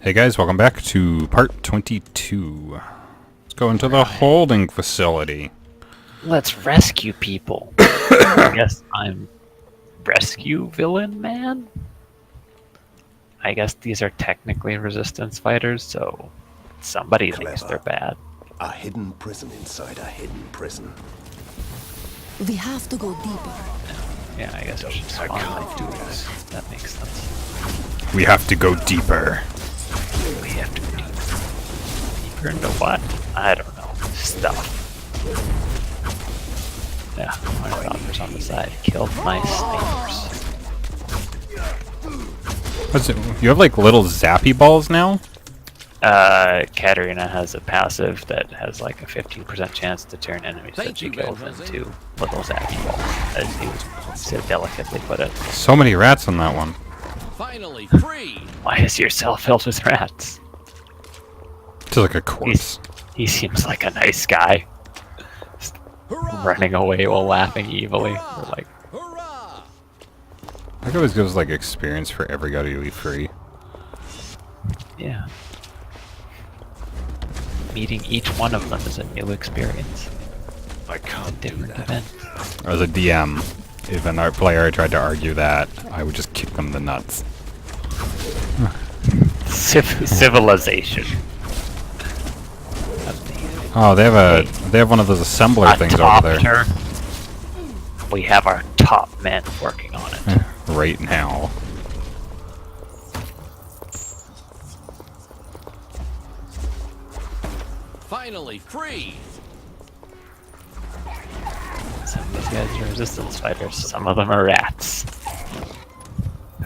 Hey guys, welcome back to part 22. Let's go into the holding facility. Let's rescue people. I guess I'm rescue villain man? I guess these are technically resistance fighters, so somebody thinks they're bad. A hidden prison inside a hidden prison. We have to go deeper. Yeah, I guess I should spawn my duels. That makes sense. We have to go deeper. We have to go deeper. Deeper into what? I don't know. Stuff. Yeah, my doctors on the side killed my snipers. What's it? You have like little zappy balls now? Katarina has a passive that has like a 15% chance to turn enemies that she kills into little zappy balls, as he was so delicately put it. So many rats on that one. Finally free. Why is your cell filled with rats? It's like a corpse. He seems like a nice guy. Running away while laughing evilly. Or like, Hurrah! I think it always gives like experience for every guy to be free. yeah. Meeting each one of them is a new experience. I can't do Different that. event. As a DM, if another player tried to argue that, I would just kick them in the nuts. Civilization. Oh, they have one of those assembler things over there. Turn. We have our top men working on it. Right now. Finally free. Some of these guys are resistance fighters, some of them are rats.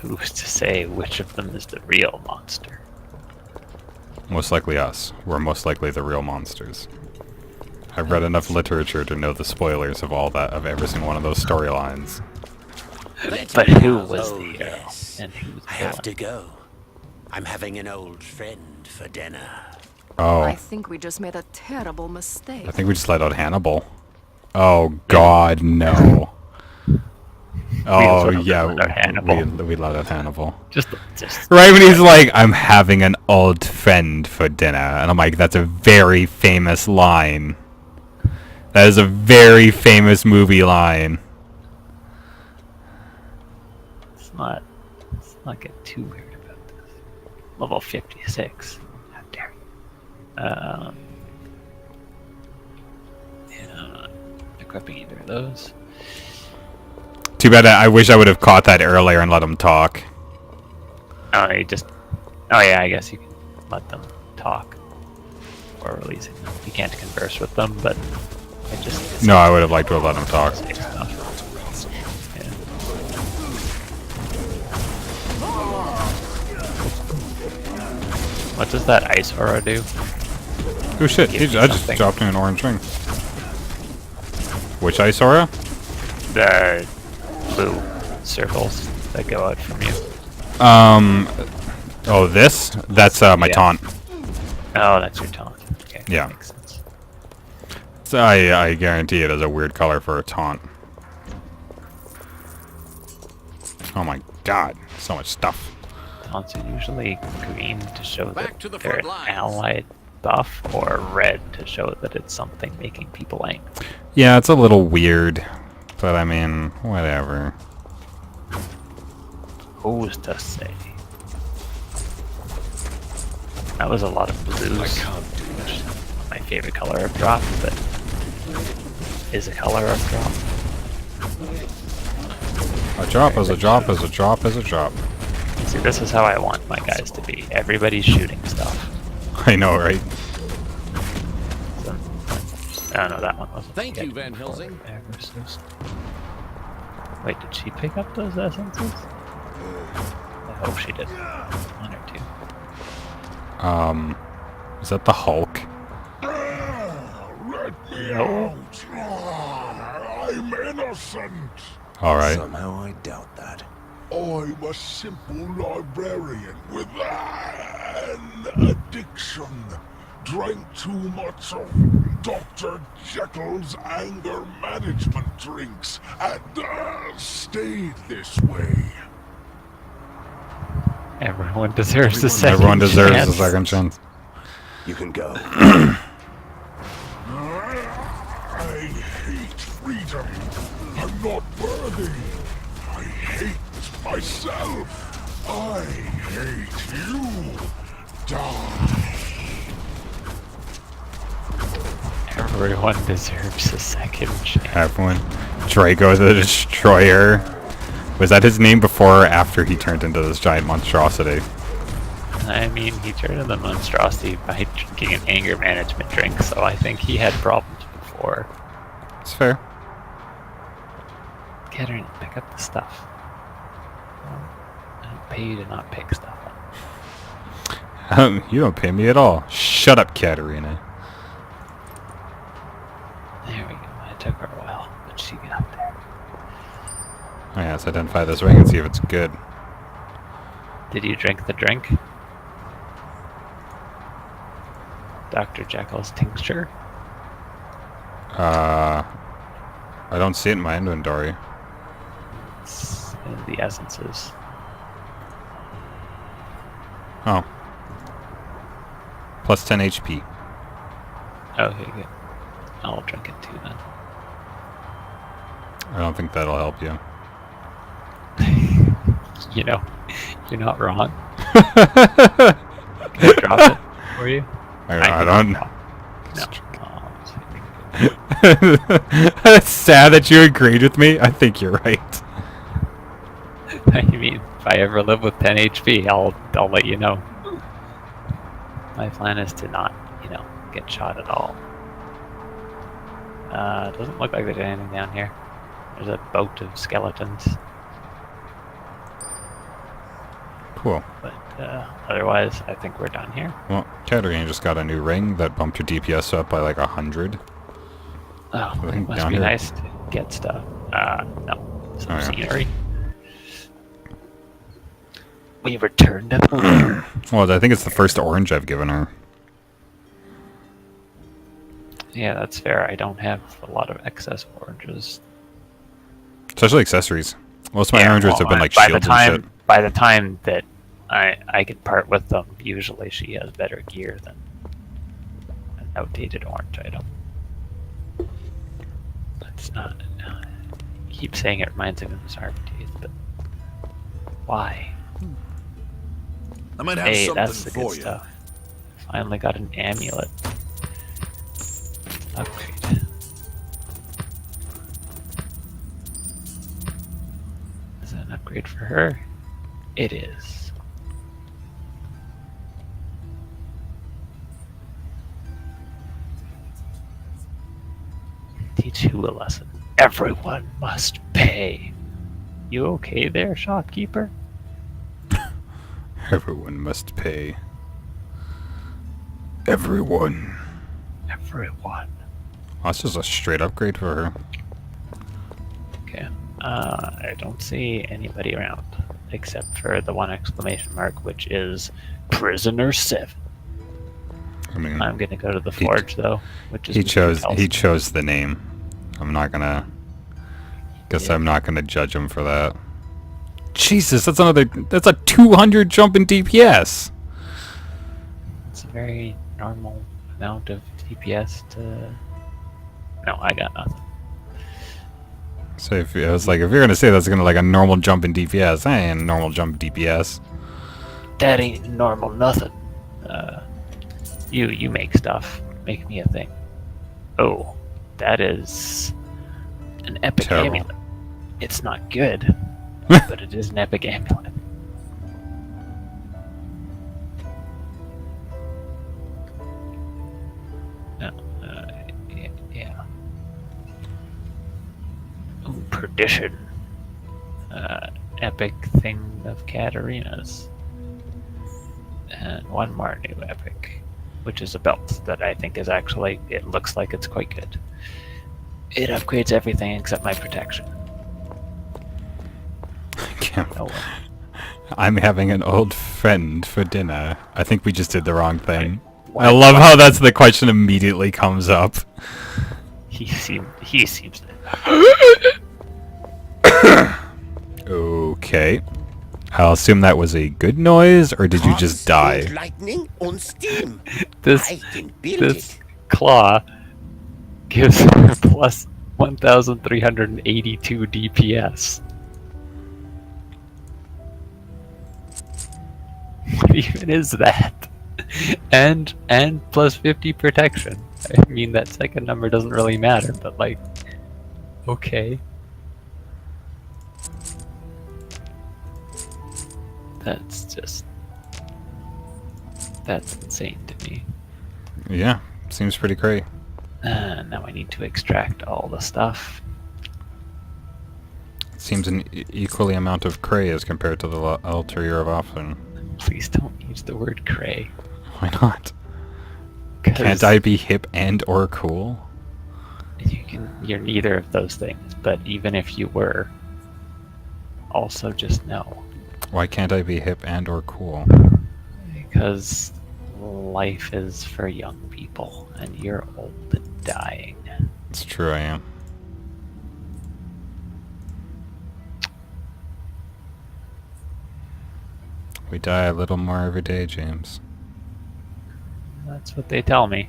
Who's to say which of them is the real monster? Most likely us. We're most likely the real monsters. I've read enough literature to know the spoilers of all that, of every single one of those storylines. But who was Oh, the hero? yes. And who's the I have villain? to go. I'm having an old friend for dinner. Oh, I think we just made a terrible mistake. I think we just let out Hannibal. Oh God, no. Oh would've yeah, let out Hannibal. we let out Hannibal. Just Right when he's like, "I'm having an old friend for dinner," and I'm like, "That's a very famous line. That is a very famous movie line." let's not get too weird about this. Level 56. How dare you? Yeah, I'm not equipping either of those. Too bad. I wish I would have caught that earlier and let him talk. Oh, oh yeah, I guess you can let them talk. Or releasing them. You can't converse with them, but it just... No, I would have liked to have let him talk. Safe enough. Yeah. What does that ice aura do? Oh shit! Give me I just something. dropped in an orange ring. Which ice aura? The blue circles that go out from you. Oh, this? That's my Yeah. taunt. Oh, that's your taunt. Okay, Yeah. makes sense. So I guarantee it has a weird color for a taunt. Oh my God! So much stuff. Taunts are usually green to show Back that to the they're front an lines. allied buff, or red to show that it's something making people angry. Yeah, it's a little weird, but I mean, whatever. Who's to say? That was a lot of blues. I can't do Which is my favorite color of drop, but is a color of drop. A drop is a drop is a drop is a drop. See, this is how I want my guys to be. Everybody's shooting stuff. I know, right? So, oh no, that one wasn't. Thank you, yet. Van Helsing. Versus. Wait, did she pick up those essences? I hope she did. One or two. Is that the Hulk? No. I'm innocent. All right. Somehow I doubt that. I'm a simple librarian with an addiction. Drank too much of Dr. Jekyll's anger management drinks and stayed this way. Everyone deserves a second Everyone deserves chance. a second chance. You can go. I hate freedom. I'm not worthy. I hate myself. I hate you. Die. Everyone deserves a second chance. Everyone. Draco the Destroyer. Was that his name before or after he turned into this giant monstrosity? I mean, he turned into the monstrosity by drinking an anger management drink, so I think he had problems before. It's fair. Katarina, pick up the stuff. I don't pay you to not pick stuff up. You don't pay me at all. Shut up, Katarina. There we go. It took her a while, but she got there. Oh yeah, let's identify this ring and see if it's good. Did you drink the drink? Dr. Jekyll's tincture? I don't see it in my inventory. It's in the essences. Oh. Plus 10 HP. Okay, good. I'll drink it too then. I don't think that'll help you. You know, you're not wrong. Can I drop it for you? I don't. No. Oh, It's sad that you agreed with me. I think you're right. I mean, if I ever live with 10 HP, I'll let you know. My plan is to not, get shot at all. Doesn't look like there's anything down here. There's a boat of skeletons, Cool. but otherwise, I think we're done here. Well, Katarina just got a new ring that bumped your DPS up by like 100. Oh, it think must down be here. nice to get stuff. No. Some Oh, yeah. scenery. We returned to Well, I think it's the first orange I've given her. Yeah, that's fair. I don't have a lot of excess oranges. Especially accessories. Most of my oranges have been like by the shields time and shit. by the time that I can part with them, usually she has better gear than an outdated orange item. It's not. I keep saying it reminds me of his RPGs, but why? I might have Hey, something that's the for good you. stuff. Finally got an amulet. Upgrade. Is that an upgrade for her? It is. Teach you a lesson. Everyone must pay. You okay there, shopkeeper? Everyone must pay. Everyone. Everyone. Oh, that's just a straight upgrade for her. Okay. I don't see anybody around except for the one exclamation mark, which is Prisoner 7. I mean, I'm gonna go to the forge though, which is he Helsing. chose the name. I'm not gonna. Guess Yeah. I'm not gonna judge him for that. Jesus, that's a 200 jump in DPS. It's a very normal amount of DPS to. No, I got nothing. So if I was like, if you're gonna say that's gonna like a normal jump in DPS, that ain't a normal jump in DPS. That ain't normal nothing. You make stuff. Make me a thing. Oh, that is an epic Terrible. amulet. It's not good, but it is an epic amulet. No, yeah. Ooh, perdition. Epic thing of Katarina's. And one more new epic, which is a belt that I think is actually, it looks like it's quite good. It upgrades everything except my protection. Oh, well. I'm having an old friend for dinner. I think we just did the wrong thing. Why- I love how that's the question immediately comes up. He seems Okay. I'll assume that was a good noise, or did you just die? Lightning on steam. This I can build this it. claw gives her plus 1,382 DPS. What even is that? And plus 50 protection. I mean, that second number doesn't really matter, but like, okay. That's insane to me. Yeah, seems pretty great. Now I need to extract all the stuff. Seems an equally amount of cray as compared to the ulterior of often. Please don't use the word cray. Why not? 'Cause Can't I be hip and or cool? you're neither of those things, but even if you were, also just know. Why can't I be hip and or cool? Because life is for young people, and you're old and dying. It's true, I am. We die a little more every day, James. That's what they tell me.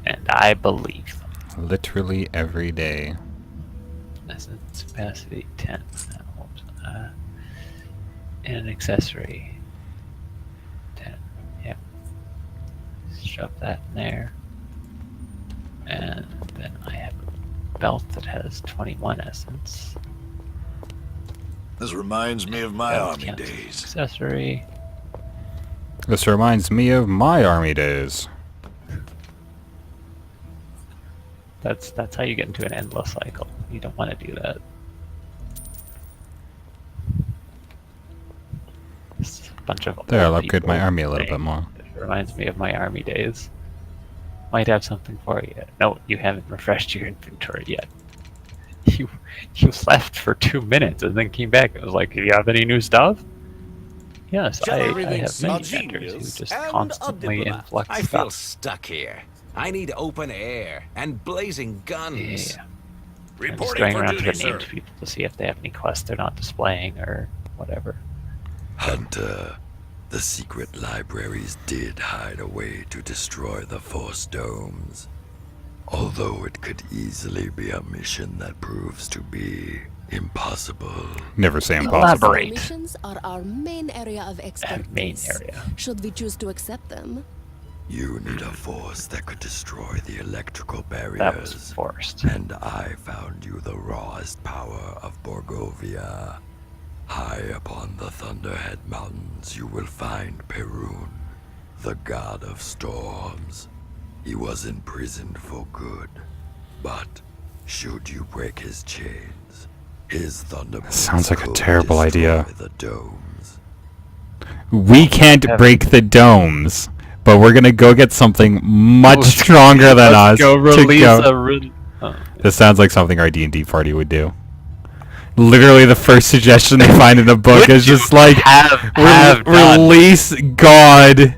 And I believe them. Literally every day. Essence capacity 10. And an accessory 10. Yep. Shove that in there. And then I have a belt that has 21 essence. This reminds me of my Belt army counts as days. Accessory. This reminds me of my army days. That's how you get into an endless cycle. You don't want to do that. It's a bunch of There, I'll old upgrade my people army a little saying, bit more. "It reminds me of my army days. Might have something for you." No, you haven't refreshed your inventory yet. You left for 2 minutes and then came back and was like, "Do you have any new stuff?" Yes, I have many vendors who just constantly influx I feel stuff. stuck here. I need open air and blazing guns. Yeah. I'm just Reporting going for around to duty, the named sir. people to see if they have any quests they're not displaying or whatever. Hunter, the secret libraries did hide a way to destroy the Force Domes. Although it could easily be a mission that proves to be impossible. Never say impossible. Elaborate. Missions are our main area of expertise. Main area. Should we choose to accept them? You need a force that could destroy the electrical That was barriers. forced. And I found you the rawest power of Borgovia. High upon the Thunderhead Mountains you will find Perun, the god of storms. He was imprisoned for good, but should you break his chains, his thunderbolts Sounds like a could terrible idea. destroy the domes. We can't break the domes, but we're gonna go get something much stronger than us. Go to release go- a re- oh. This sounds like something our D&D party would do. Literally, the first suggestion they find in a book is just like, have done. release God,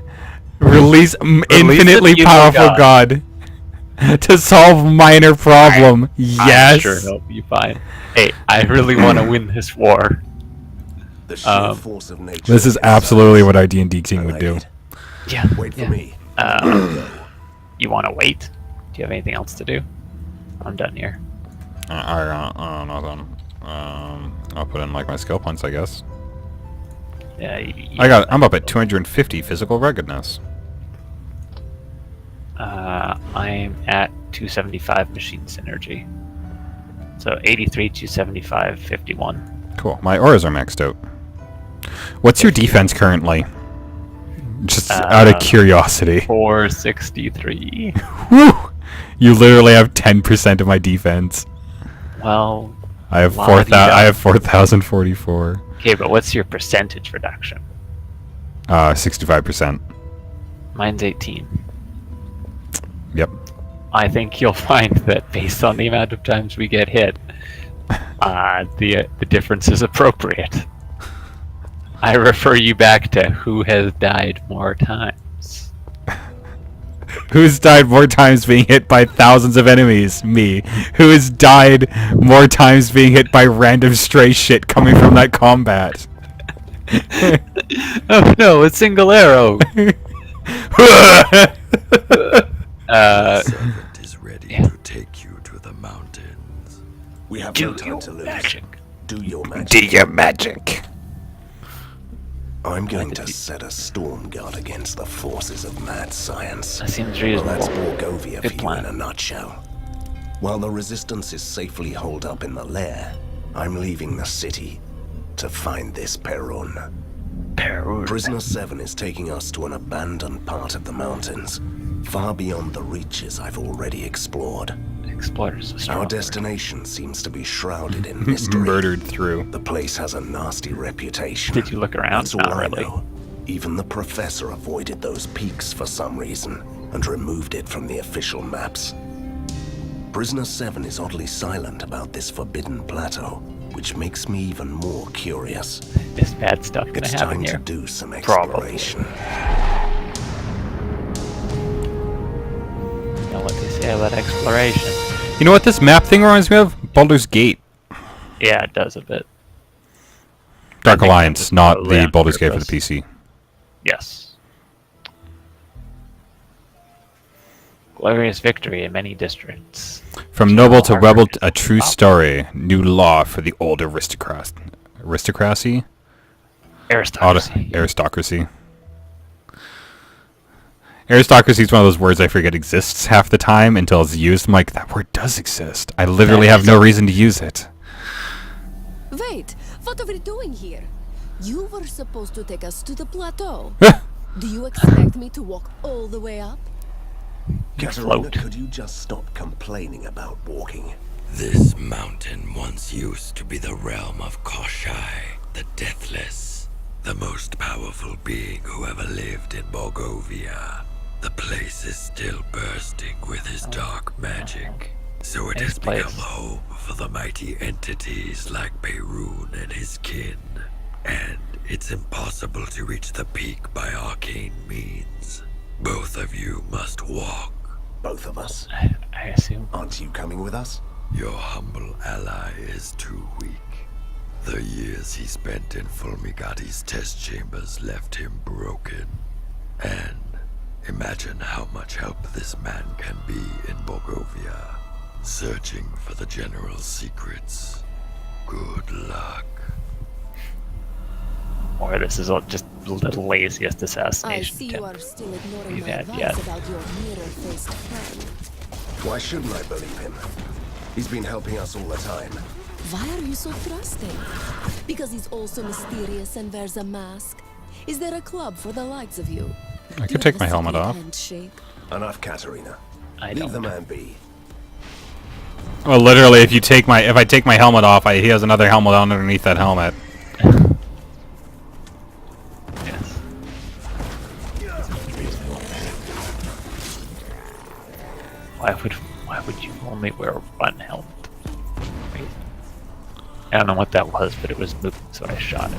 release infinitely evil powerful god. God to solve minor problem. I'm Yes. sure he'll be fine. Hey, I really want to win this war. The sheer force of nature. This is absolutely what our D&D team would do. Yeah. Wait for me. You want to wait? Do you have anything else to do? I'm done here. Nothing. I'll put in like my skill points, I guess. Yeah. I'm up at 250 physical ruggedness. I'm at 275 machine synergy. So 83, 275, 51. Cool. My auras are maxed out. What's your defense currently? Just out of curiosity. 463. Woo! You literally have 10% of my defense. Well, I have La-di-da. I have 4,044. okay, but what's your percentage reduction? 65%. Mine's 18. Yep. I think you'll find that based on the amount of times we get hit, the difference is appropriate. I refer you back to who has died more times. Who's died more times being hit by thousands of enemies? Me. Who has died more times being hit by random stray shit coming from that combat? Oh no, a single arrow. The servant is ready yeah. to take you to the mountains. We have Do no time your to lose. magic. Do your magic. Do your magic. I'm going to set a storm guard against the forces of mad science. That seems Well, that's reasonable. Borgovia for Good you plan. in a nutshell. While the resistance is safely holed up in the lair, I'm leaving the city to find this Perun. Perun. Prisoner 7 is taking us to an abandoned part of the mountains, far beyond the reaches I've already explored. Explorers a strong Our word. destination seems to be shrouded in mystery. Murdered through. The place has a nasty reputation. Did you look around? That's all Not I really. know. Even the professor avoided those peaks for some reason and removed it from the official maps. Prisoner 7 is oddly silent about this forbidden plateau, which makes me even more curious. Is bad stuff gonna It's happen time here? to do some Probably. exploration. Know what they say about exploration. You know what this map thing reminds me of? Baldur's Gate. Yeah, it does a bit. Dark think Alliance, that's not probably the on Baldur's Gate for the purpose. PC. Yes. Glorious victory in many districts. From noble to Harvard. rebel, a true story. New law for the old aristocracy? Aristocracy. Aristocracy. Aristocracy is one of those words I forget exists half the time until it's used. I'm like, that word does exist. I literally have no reason to use it. Wait, what are we doing here? You were supposed to take us to the plateau. Do you expect me to walk all the way up? Katerina, float. could you just stop complaining about walking? This mountain once used to be the realm of Koshai, the Deathless, the most powerful being who ever lived in Borgovia. The place is still bursting with his dark magic, so it Nice has become place. home for the mighty entities like Perun and his kin. And it's impossible to reach the peak by arcane means. Both of you must walk. Both of us? I assume. Aren't you coming with us? Your humble ally is too weak. The years he spent in Fulmigati's test chambers left him broken. And imagine how much help this man can be in Borgovia, searching for the General's secrets. Good luck. Or this is all just the laziest I assassination see you attempt. are still ignoring We've my had advice yet. about your mirror-faced friend. Why shouldn't I believe him? He's been helping us all the time. Why are you so trusting? Because he's also mysterious and wears a mask? Is there a club for the likes of you? I Do could you take have my a helmet secret off. handshake? Enough, Katerina. I Leave don't. the man be. Well, literally, if I take my helmet off, he has another helmet on underneath that helmet. Yes. Why would you only wear one helmet? Wait. I don't know what that was, but it was moving, so I shot it.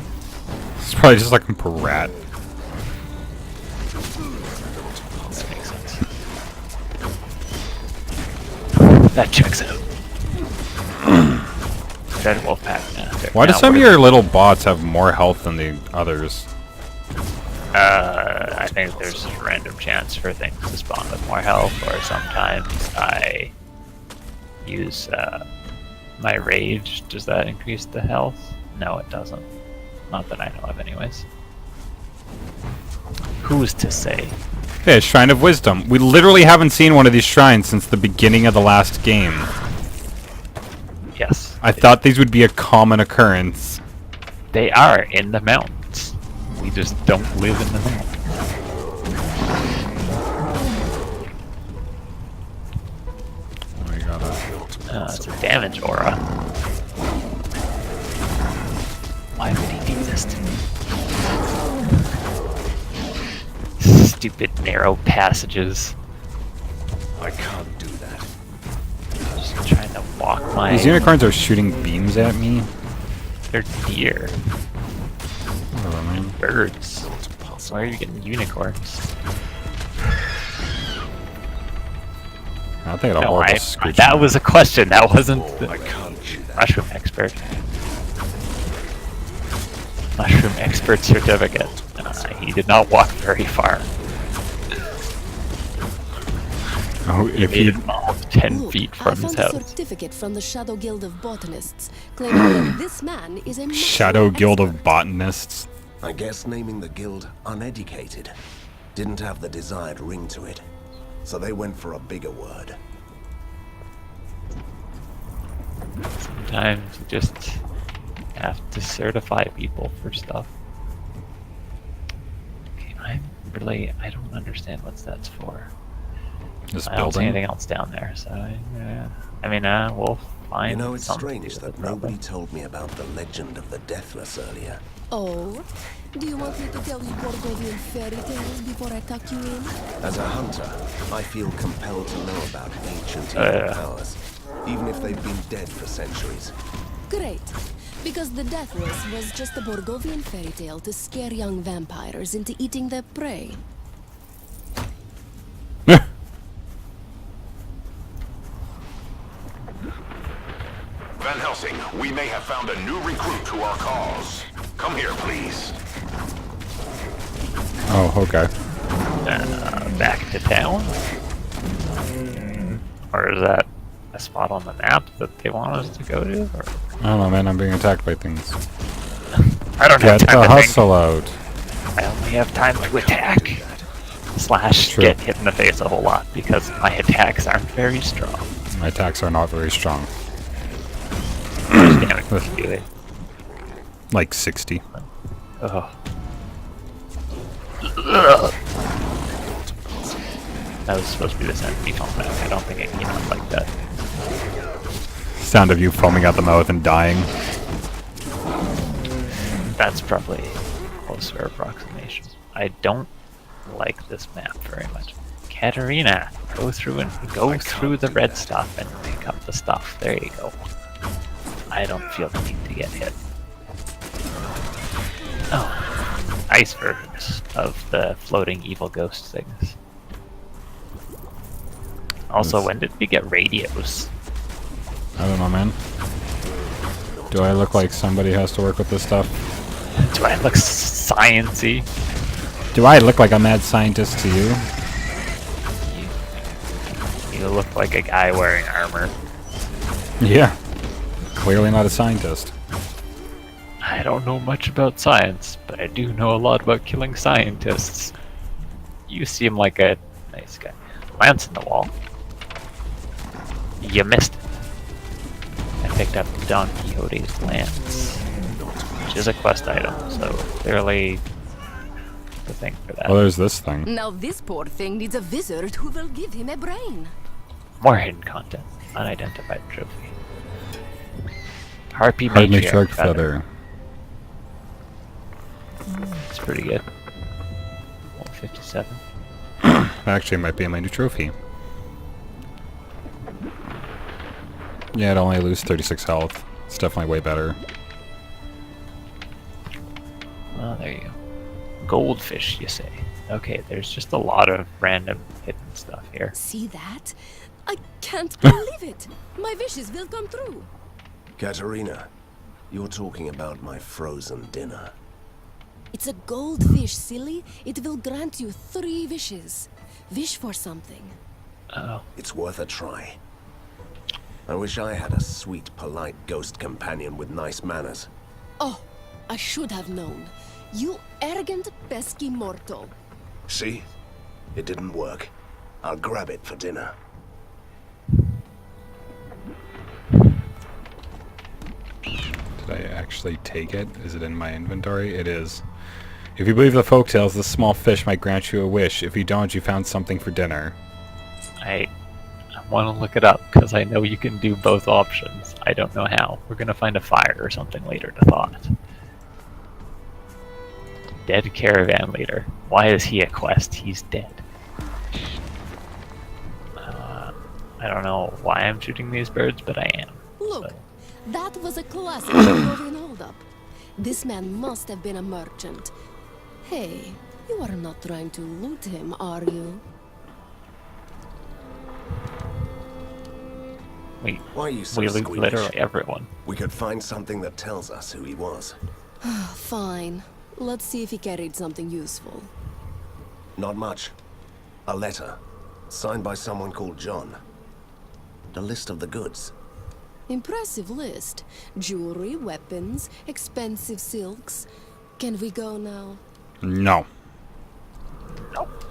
It's probably just like a rat. That makes sense. That checks out. Dread Wolfpack. Why do some of your little bots have more health than the others? I think there's just random chance for things to spawn with more health, or sometimes I use my rage. Does that increase the health? No, it doesn't. Not that I know of, anyways. Who's to say? Yeah, Shrine of Wisdom. We literally haven't seen one of these shrines since the beginning of the last game. Yes. I thought these would be a common occurrence. They are in the mountains. We just don't live in the mountains. We gotta... It's a damage aura. Why would he do this to me? Stupid narrow passages. I can't do that. I'm just trying to walk my... These unicorns are shooting beams at me. They're deer. Oh, man. Birds. Why are you getting unicorns? I think I had a No, horrible screech. that was a question. That wasn't the I can't do that. mushroom expert. Mushroom expert certificate. He did not walk very far. Oh, He if made you it all 10 Look, feet I from his found a house. certificate from the Shadow Guild of Botanists, claiming that this man is a Shadow mushroom Guild of expert. Botanists. I guess naming the guild uneducated didn't have the desired ring to it. So they went for a bigger word. Sometimes you just have to certify people for stuff. Okay, I don't understand what that's for. This I don't see building. anything else down there, so we'll find. You know, it's something to strange do that with it, probably. nobody told me about the legend of the Deathless earlier. Oh, do you want me to tell you Borgovian fairy tales before I tuck you in? As a hunter, I feel compelled to know about ancient evil powers, even if they've been dead for centuries. Great, because the Deathless was just a Borgovian fairy tale to scare young vampires into eating their prey. Van Helsing, we may have found a new recruit to our cause. Come here, please. Oh, okay. Back to town? Or is that a spot on the map that they want us to go to? Or? I don't know, man. I'm being attacked by things. I don't Get have time the to hustle out. think. I only have time to attack. / True. get hit in the face a whole lot because my attacks aren't very strong. My attacks are not very strong. Damage was really. Like 60. Ugh. That was supposed to be the sound of me foaming back. I don't think it came out like that. Sound of you foaming out the mouth and dying. That's probably a closer approximation. I don't like this map very much. Katarina, go through the red stuff and pick up the stuff. There you go. I don't feel the need to get hit. Oh, ice versions of the floating evil ghost things. Also, when did we get radios? I don't know, man. Do I look like somebody has to work with this stuff? Do I look science-y? Do I look like a mad scientist to you? You look like a guy wearing armor. Yeah. Clearly not a scientist. I don't know much about science, but I do know a lot about killing scientists. You seem like a nice guy. Lance in the wall. You missed it. I picked up Don Quixote's lance, which is a quest item, so clearly the thing for that. Oh, there's this thing. Now this poor thing needs a wizard who will give him a brain. More hidden content. Unidentified trophy. Harpy Hard matriarch shark feather. feather. It's pretty good. 157. Actually, it might be my new trophy. Yeah, it only lose 36 health. It's definitely way better. Oh, there you go. Goldfish, you say? Okay, there's just a lot of random hidden stuff here. See that? I can't believe it. My wishes will come true. Katarina, you're talking about my frozen dinner. It's a goldfish, silly. It will grant you 3 wishes. Wish for something. Oh. It's worth a try. I wish I had a sweet, polite ghost companion with nice manners. Oh, I should have known. You arrogant, pesky mortal. See? It didn't work. I'll grab it for dinner. Did I actually take it? Is it in my inventory? It is. If you believe the folktales, this small fish might grant you a wish. If you don't, you found something for dinner. I want to look it up, because I know you can do both options. I don't know how. We're going to find a fire or something later to thaw it. Dead caravan leader. Why is he a quest? He's dead. I don't know why I'm shooting these birds, but I am. Look, So. that was a classic Borgovian holdup. This man must have been a merchant. Hey, you are not trying to loot him, are you? Why are you so We loot squeamish? literally everyone. We could find something that tells us who he was. Fine. Let's see if he carried something useful. Not much. A letter, signed by someone called John. A list of the goods. Impressive list. Jewelry, weapons, expensive silks. Can we go now? No. Nope.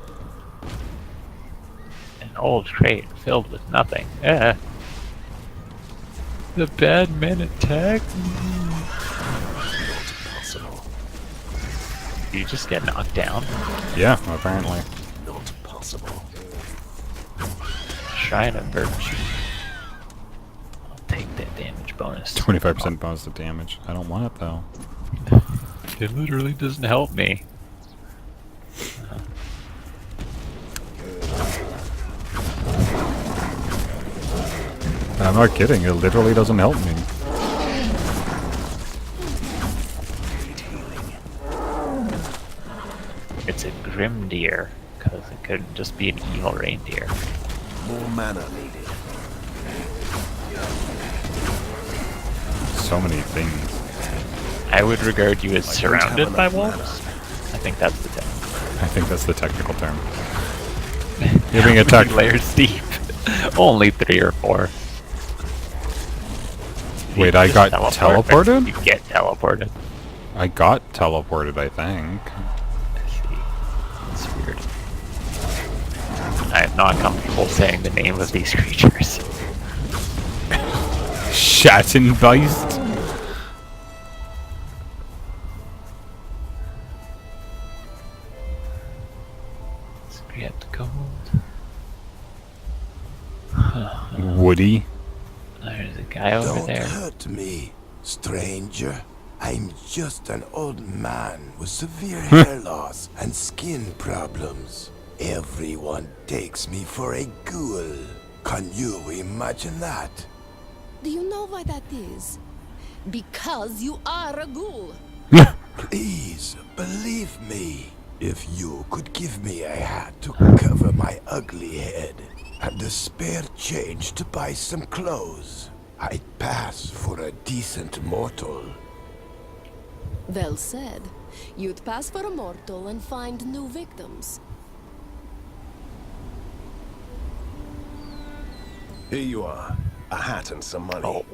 An old crate filled with nothing. The bad men attacked me. Possible. Did you just get knocked down? Yeah, apparently. Not possible. Shrine of Virtue. I'll take that damage bonus. 25% bonus to damage. I don't want it though. It literally doesn't help me. I'm not kidding, it literally doesn't help me. It's a grim deer, because it couldn't just be an evil reindeer. More mana needed. So many things. I would regard you as don't have surrounded by enough wolves. mana. I think that's the term. I think that's the technical term. You're being attacked. layers deep. Only 3 or 4. Wait, You I just got teleport. teleported? You get teleported. I got teleported, I think. I see. It's weird. I am not comfortable saying the name of these creatures. Schattenbeist? Script code. Woody? There's a guy over Don't there. hurt me, stranger. I'm just an old man with severe hair loss and skin problems. Everyone takes me for a ghoul. Can you imagine that? Do you know why that is? Because you are a ghoul. Please, believe me. If you could give me a hat to cover my ugly head and a spare change to buy some clothes, I'd pass for a decent mortal. Well said. You'd pass for a mortal and find new victims. Here you are. A hat and some money. Oh.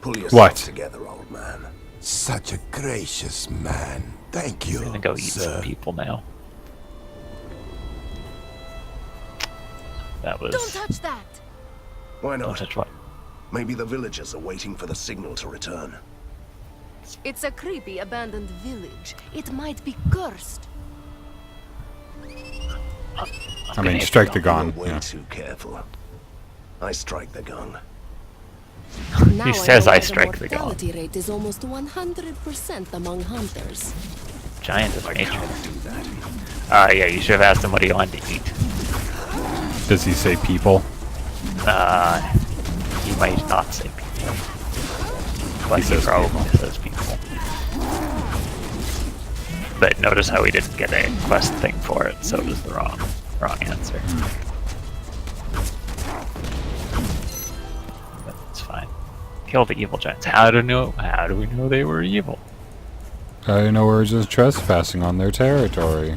Pull yourself What? together, old man. Such a gracious man. Thank you, I'm gonna go eat sir. some people now. That was. Don't touch that! Why Don't not? touch what? Maybe the villagers are waiting for the signal to return. It's a creepy abandoned village. It might be cursed. I mean, strike the gong. You're way Yeah. too careful. I strike the gong. Now He says know I why strike the gong. mortality rate is almost 100% among hunters. Giant of nature. Can't do that. Yeah, you should have asked him what he wanted to eat. Does he say people? He might not say people. But he says probably people. says people. But notice how he didn't get a quest thing for it, so it was the wrong answer. But it's fine. Kill the evil giants. How do we know they were evil? I know we're just trespassing on their territory.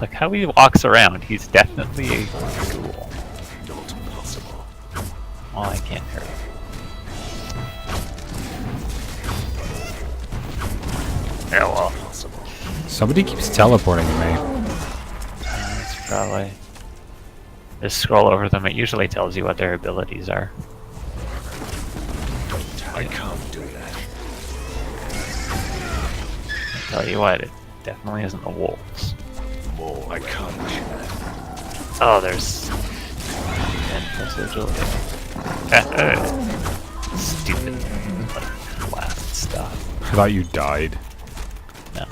Like how he walks around, he's definitely a ghoul. Not possible. Oh, I can't hear him. Yeah, well, Possible. Somebody keeps teleporting to me. it's probably... Just scroll over them, it usually tells you what their abilities are. I can't do that. I'll tell you what, it definitely isn't the wolves. More. I can't do that. Oh, there's... endless agility. Stupid last stuff. I thought you died. No.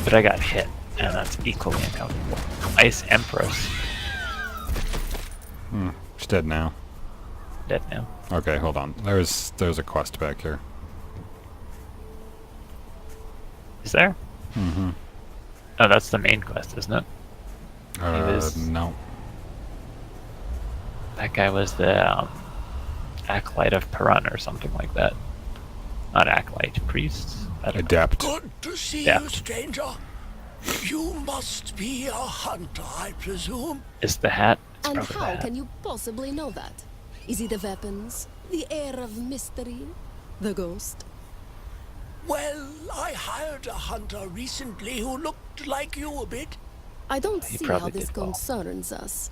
But I got hit, and that's equally uncomfortable. Ice Empress. She's dead now. Dead now. Okay, hold on. There's a quest back here. Is there? Mm-hmm. Oh, that's the main quest, isn't it? It is. No. That guy was the acolyte of Perun or something like that. Not acolyte, priest. I don't know. Adept. Good to see Yeah. you, stranger. You must be a hunter, I presume. Is the hat? It's And probably the how hat. can you possibly know that? Is it the weapons? The air of mystery? The ghost? Well, I hired a hunter recently who looked like you a bit. I don't He see how probably this did well. concerns us.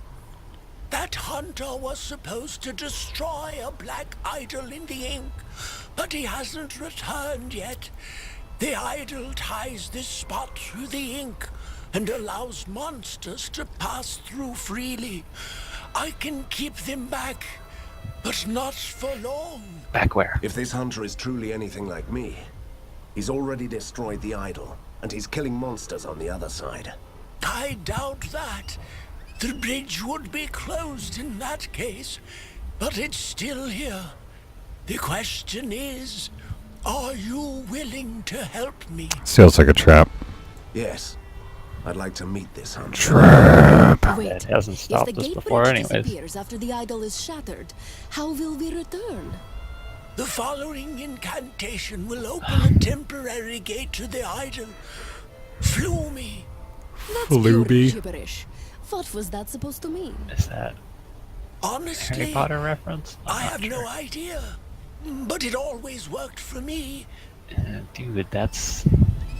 That hunter was supposed to destroy a black idol in the ink, but he hasn't returned yet. The idol ties this spot through the ink and allows monsters to pass through freely. I can keep them back, but not for long. Back where? If this hunter is truly anything like me, he's already destroyed the idol, and he's killing monsters on the other side. I doubt that. The bridge would be closed in that case, but it's still here. The question is, are you willing to help me? Feels like a trap. Yes, I'd like to meet this hunter. Trap. Wait, It hasn't if stopped the us gate before bridge anyways. disappears after the idol is shattered, how will we return? The following incantation will open a temporary gate to the idol. Floomy. That's pure Fluby. gibberish. What was that supposed to mean? Is that Honestly, Harry Potter reference? I I'm not have sure. no idea. But it always worked for me. Dude, that's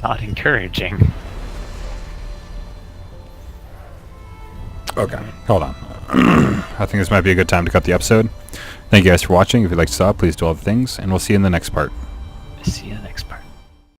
not encouraging. Okay, hold on. I think this might be a good time to cut the episode. Thank you guys for watching. If you'd like to stop, please do all the things, and we'll see you in the next part. See you next